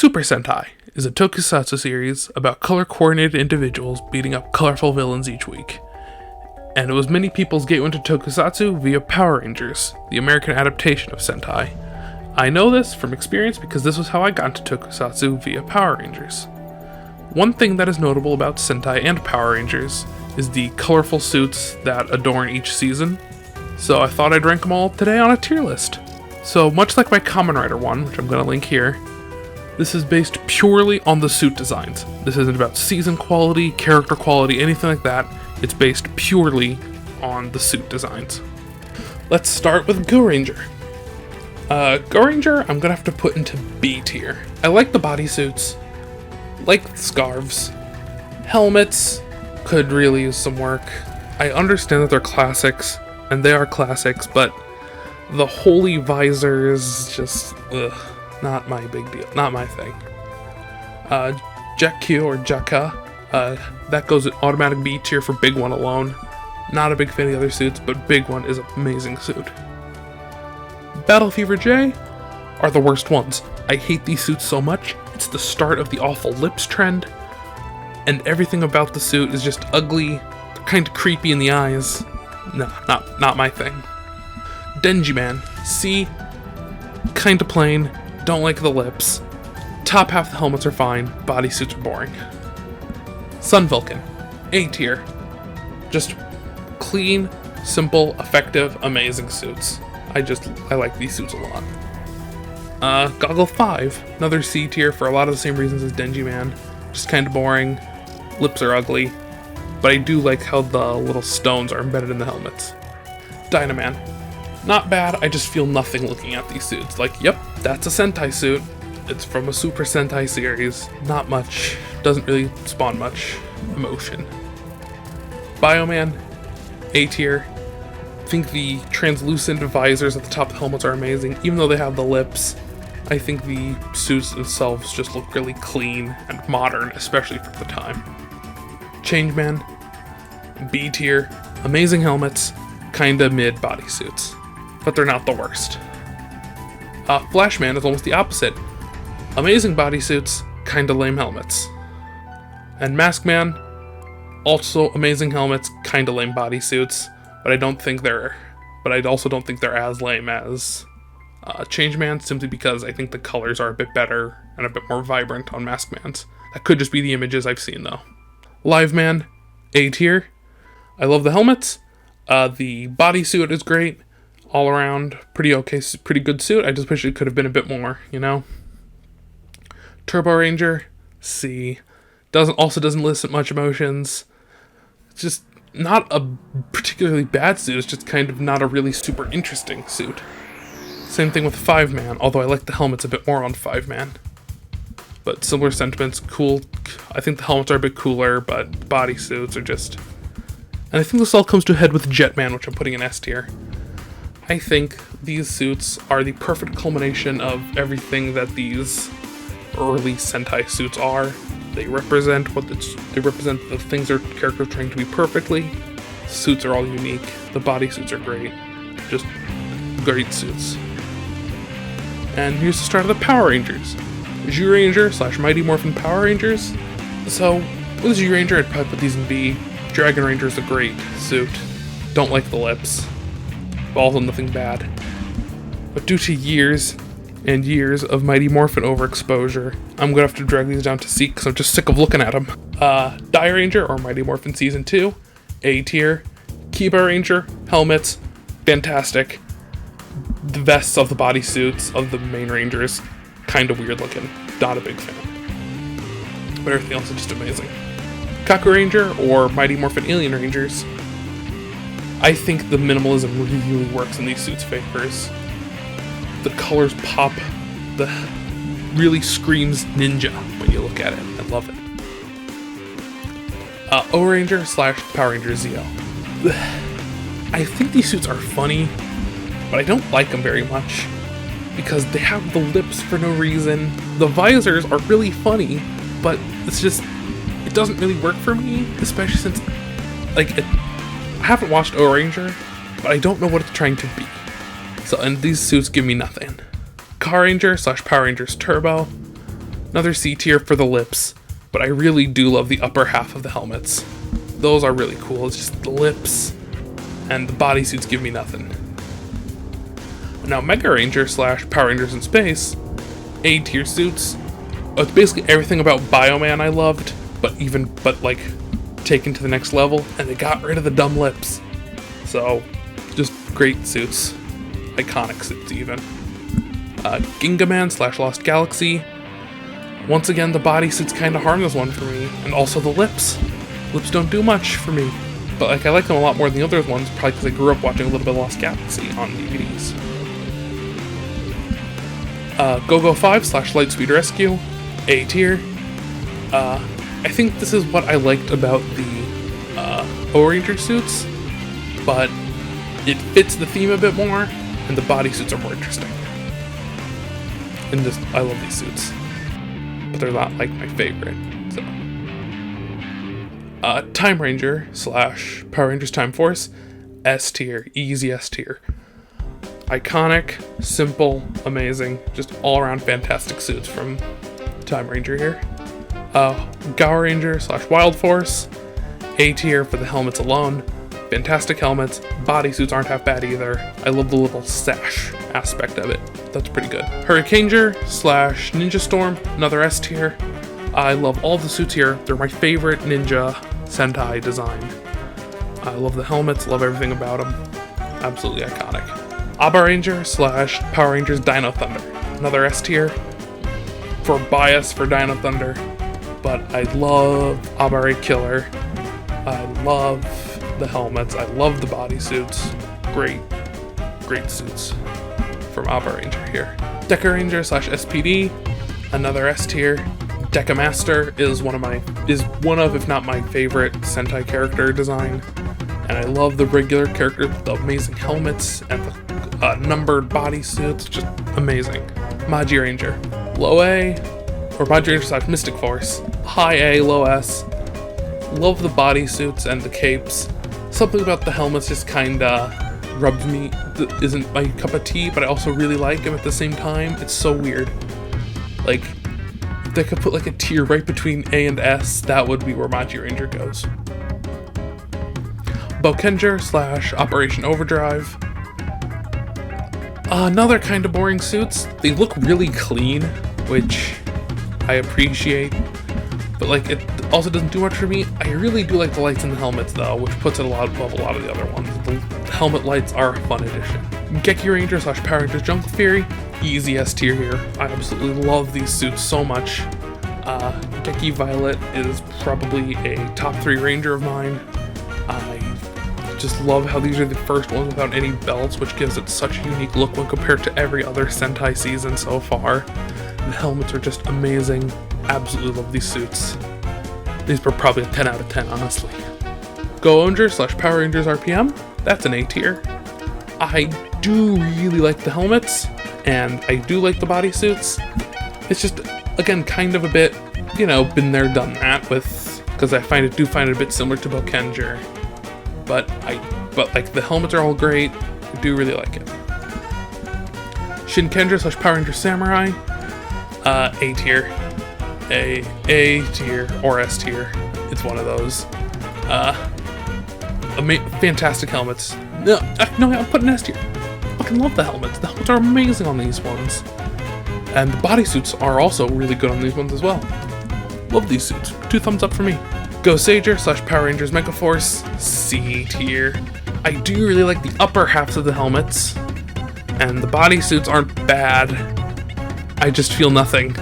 Super Sentai is a tokusatsu series about color-coordinated individuals beating up colorful villains each week. And it was many people's gateway into tokusatsu via Power Rangers, the American adaptation of Sentai. I know this from experience because this was how I got into tokusatsu via Power Rangers. One thing that is notable about Sentai and Power Rangers is the colorful suits that adorn each season, so I thought I'd rank them all today on a tier list. So much like my Kamen Rider one, which I'm going to link here, this is based purely on the suit designs. This isn't about season quality, character quality, anything like that. It's based purely on the suit designs. Let's start with Go Ranger. Go Ranger, I'm gonna have to put into B tier. I like the bodysuits, like the scarves. Helmets could really use some work. I understand that they're classics, and they are classics, but the holy visors just, not my big deal, not my thing. Jakku or Jaka, that goes at automatic B tier for Big One alone. Not a big fan of the other suits, but Big One is an amazing suit. Battle Fever J are the worst ones. I hate these suits so much. It's the start of the awful lips trend, and everything about the suit is just ugly, kind of creepy in the eyes. No, not my thing. Denji Man, C, kinda plain, don't like the lips. Top half the helmets are fine, bodysuits are boring. Sun Vulcan, A tier. Just clean, simple, effective, amazing suits. I like these suits a lot. Goggle 5, another C tier for a lot of the same reasons as Denji Man. Just kinda boring, lips are ugly, but I do like how the little stones are embedded in the helmets. Dynaman, not bad, I just feel nothing looking at these suits. Like, yep, that's a Sentai suit. It's from a Super Sentai series. Not much, doesn't really spawn much emotion. Bioman, A tier. I think the translucent visors at the top of the helmets are amazing. Even though they have the lips, I think the suits themselves just look really clean and modern, especially for the time. Changeman, B tier. Amazing helmets, kinda mid bodysuits, but they're not the worst. Flashman is almost the opposite. Amazing bodysuits, kinda lame helmets. And Maskman, also amazing helmets, kinda lame bodysuits, but I also don't think they're as lame as Changeman, simply because I think the colors are a bit better and a bit more vibrant on Maskman's. That could just be the images I've seen though. Liveman, A tier. I love the helmets. The bodysuit is great. All around, pretty okay, pretty good suit. I just wish it could have been a bit more, you know? Turbo Ranger, C. Doesn't elicit much emotions. It's just not a particularly bad suit, it's just kind of not a really super interesting suit. Same thing with 5-Man, although I like the helmets a bit more on 5-Man. But similar sentiments, cool. I think the helmets are a bit cooler, but bodysuits are just... And I think this all comes to a head with Jetman, which I'm putting in S tier. I think these suits are the perfect culmination of everything that these early Sentai suits are. They represent the things their characters are trying to be perfectly. The suits are all unique. The bodysuits are great. Just great suits. And here's the start of the Power Rangers. Zyuranger / Mighty Morphin Power Rangers. So, with Zyuranger, I'd probably put these in B. Dragon Ranger is a great suit. Don't like the lips. Also nothing bad. But due to years and years of Mighty Morphin overexposure, I'm gonna have to drag these down to C because I'm just sick of looking at them. Die Ranger or Mighty Morphin Season 2, A tier. Kiba Ranger, helmets, fantastic. The vests of the bodysuits of the main Rangers, kinda weird looking. Not a big fan. But everything else is just amazing. Kaku Ranger or Mighty Morphin Alien Rangers. I think the minimalism really works in these suits' favors. The colors pop, the really screams ninja when you look at it. I love it. O-Ranger / Power Ranger Zeo. I think these suits are funny, but I don't like them very much because they have the lips for no reason. The visors are really funny, but it's just, it doesn't really work for me, especially since, I haven't watched O-Ranger, but I don't know what it's trying to be. So, and these suits give me nothing. Car Ranger / Power Rangers Turbo. Another C tier for the lips, but I really do love the upper half of the helmets. Those are really cool. It's just the lips and the bodysuits give me nothing. Now Mega Ranger / Power Rangers in Space, A tier suits. It's basically everything about Bioman I loved, but like taken to the next level, and they got rid of the dumb lips. So, just great suits. Iconic suits even. Gingaman / Lost Galaxy. Once again, the bodysuits kind of harm this one for me, and also the lips. Lips don't do much for me, but like I like them a lot more than the other ones, probably because I grew up watching a little bit of Lost Galaxy on DVDs. Go-Go 5 / Lightspeed Rescue, A tier. I think this is what I liked about the O-Ranger suits, but it fits the theme a bit more, and the bodysuits are more interesting. And just, I love these suits, but they're not like my favorite. So, Time Ranger / Power Rangers Time Force, S tier, easy S tier. Iconic, simple, amazing, just all around fantastic suits from Time Ranger here. Power Ranger / Wild Force, A tier for the helmets alone. Fantastic helmets, bodysuits aren't half bad either. I love the little sash aspect of it. That's pretty good. Hurricaneger / Ninja Storm, another S tier. I love all the suits here. They're my favorite ninja Sentai design. I love the helmets, love everything about them. Absolutely iconic. Abba Ranger / Power Rangers Dino Thunder, another S tier. For bias for Dino Thunder, but I love Abba Killer. I love the helmets. I love the bodysuits. Great suits from Abba Ranger here. Deca Ranger / SPD, another S tier. Deca Master is one of, if not my favorite Sentai character design, and I love the regular characters with the amazing helmets and the numbered bodysuits. Just amazing. Magi Ranger, low A, or Magi Ranger / Mystic Force, high A, low S. Love the bodysuits and the capes. Something about the helmets just kinda rubs me, isn't my cup of tea, but I also really like them at the same time. It's so weird. Like, if they could put like a tier right between A and S, that would be where Magi Ranger goes. Bokenger / Operation Overdrive. Another kind of boring suits. They look really clean, which I appreciate, but like it also doesn't do much for me. I really do like the lights in the helmets though, which puts it above a lot of the other ones. The helmet lights are a fun addition. Geki Ranger / Power Rangers Jungle Fury, easy S tier here. I absolutely love these suits so much. Geki Violet is probably a top 3 Ranger of mine. I just love how these are the first ones without any belts, which gives it such a unique look when compared to every other Sentai season so far. The helmets are just amazing. Absolutely love these suits. These were probably a 10 out of 10, honestly. Go Ranger / Power Rangers RPM, that's an A tier. I do really like the helmets, and I do like the bodysuits. It's just, again, kind of a bit, been there, done that with, because I find it a bit similar to Bokenger. But like the helmets are all great. I do really like it. Shinkenger / Power Ranger Samurai, A tier, A tier or S tier. It's one of those. Fantastic helmets. No, I'm putting S tier. I fucking love the helmets. The helmets are amazing on these ones, and the bodysuits are also really good on these ones as well. Love these suits. 2 thumbs up for me. Go Sager / Power Rangers Megaforce, C tier. I do really like the upper halves of the helmets, and the bodysuits aren't bad. I just feel nothing,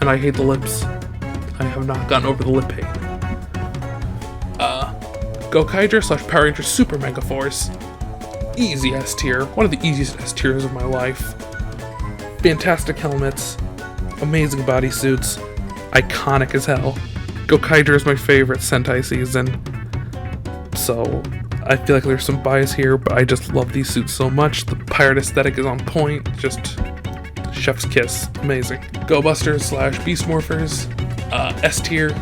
and I hate the lips. I have not gotten over the lip hate. Gokaiger / Power Rangers Super Megaforce, easy S tier. One of the easiest S tiers of my life. Fantastic helmets, amazing bodysuits, iconic as hell. Gokaiger is my favorite Sentai season, so I feel like there's some bias here, but I just love these suits so much. The pirate aesthetic is on point, just chef's kiss, amazing. Go Busters / Beast Morphers, S tier,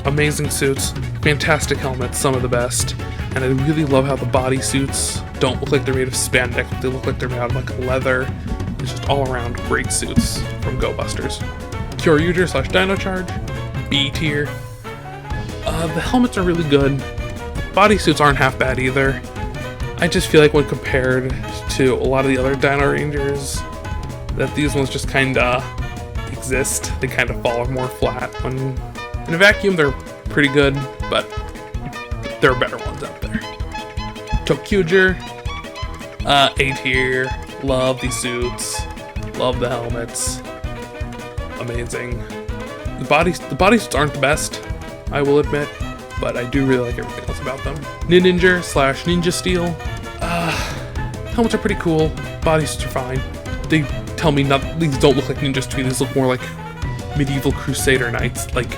amazing suits, fantastic helmets, some of the best, and I really love how the bodysuits don't look like they're made of spandex, they look like they're made out of like leather. It's just all around great suits from Go Busters. Kyoryuger slash Dino Charge, B tier. The helmets are really good. Bodysuits aren't half bad either. I just feel like when compared to a lot of the other Dino Rangers, that these ones just kinda exist. They kind of fall more flat. When in a vacuum, they're pretty good, but there are better ones out there. Tokyuger, A tier. Love these suits. Love the helmets. Amazing. The bodysuits aren't the best, I will admit, but I do really like everything else about them. Ninja slash Ninja Steel. Helmets are pretty cool. Bodysuits are fine. They tell me these don't look like ninjas to me. These look more like medieval Crusader knights. Like,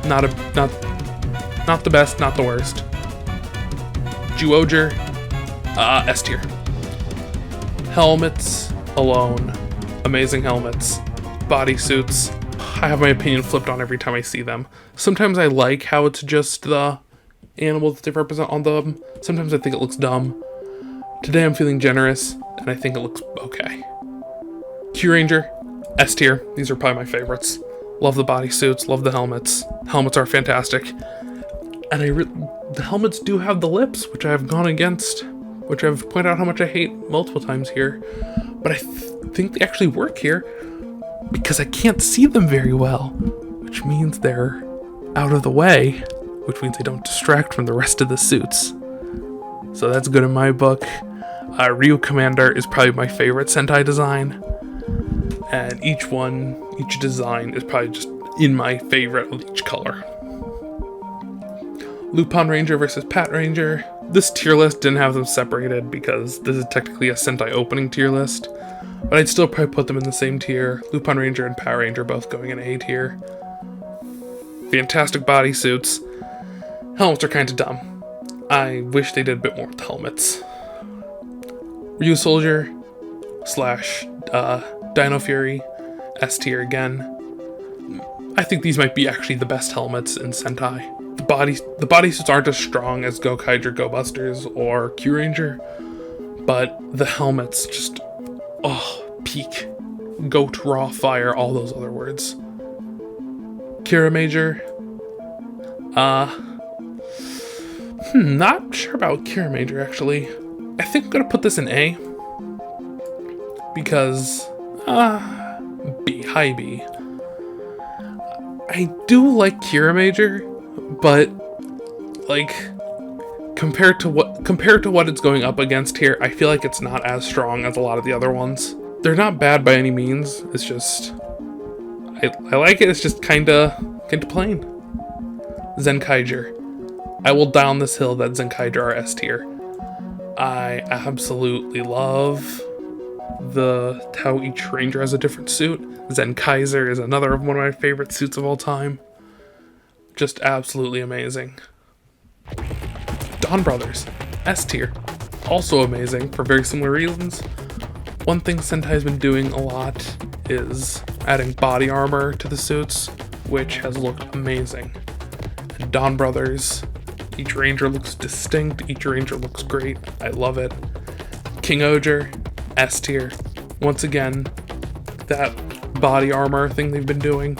not the best, not the worst. Zyuohger, S tier. Helmets alone, amazing helmets. Bodysuits, I have my opinion flipped on every time I see them. Sometimes I like how it's just the animal that they represent on them. Sometimes I think it looks dumb. Today I'm feeling generous, and I think it looks okay. Kyuranger, S tier. These are probably my favorites. Love the bodysuits, love the helmets. Helmets are fantastic. And the helmets do have the lips, which I've gone against, which I've pointed out how much I hate multiple times here. But I think they actually work here because I can't see them very well, which means they're out of the way, which means they don't distract from the rest of the suits. So that's good in my book. Ryu Commander is probably my favorite Sentai design, and each design is probably just in my favorite of each color. Lupin Ranger versus Pat Ranger. This tier list didn't have them separated because this is technically a Sentai opening tier list, but I'd still probably put them in the same tier. Lupin Ranger and Pat Ranger both going in A tier. Fantastic bodysuits. Helmets are kind of dumb. I wish they did a bit more with the helmets. Ryu Soldier slash Dino Fury, S tier again. I think these might be actually the best helmets in Sentai. The bodysuits aren't as strong as Gokaiger, Go Busters, or Kyuranger, but the helmets just, peak. Goat, Raw, Fire, all those other words. Kira Major. Not sure about Kira Major, actually. I think I'm gonna put this in A. Because, B, high B. I do like Kira Major, but, like, compared to what it's going up against here, I feel like it's not as strong as a lot of the other ones. They're not bad by any means, it's just, I like it, it's just kinda plain. Zenkaiger. I will die on this hill that Zenkaiger are S tier. I absolutely love how each ranger has a different suit. Zenkaiser is another one of my favorite suits of all time. Just absolutely amazing. Dawn Brothers, S tier. Also amazing for very similar reasons. One thing Sentai's been doing a lot is adding body armor to the suits, which has looked amazing. And Dawn Brothers, each ranger looks distinct, each ranger looks great. I love it. King Oger, S tier. Once again, that body armor thing they've been doing,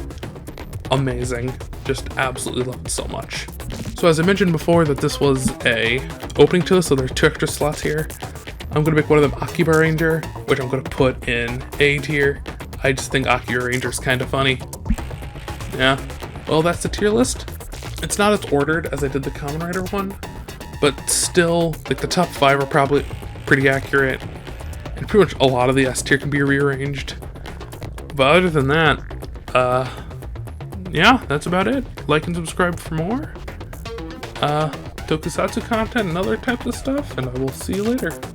amazing. Just absolutely love it so much. So as I mentioned before that this was a opening to this, so there's 2 extra slots here. I'm gonna make one of them Akiba Ranger, which I'm gonna put in A tier. I just think Akiba Ranger is kind of funny. Yeah, well that's the tier list. It's not as ordered as I did the Kamen Rider one, but still, like the top 5 are probably pretty accurate, and pretty much a lot of the S tier can be rearranged. But other than that, yeah, that's about it. Like and subscribe for more tokusatsu content and other types of stuff, and I will see you later.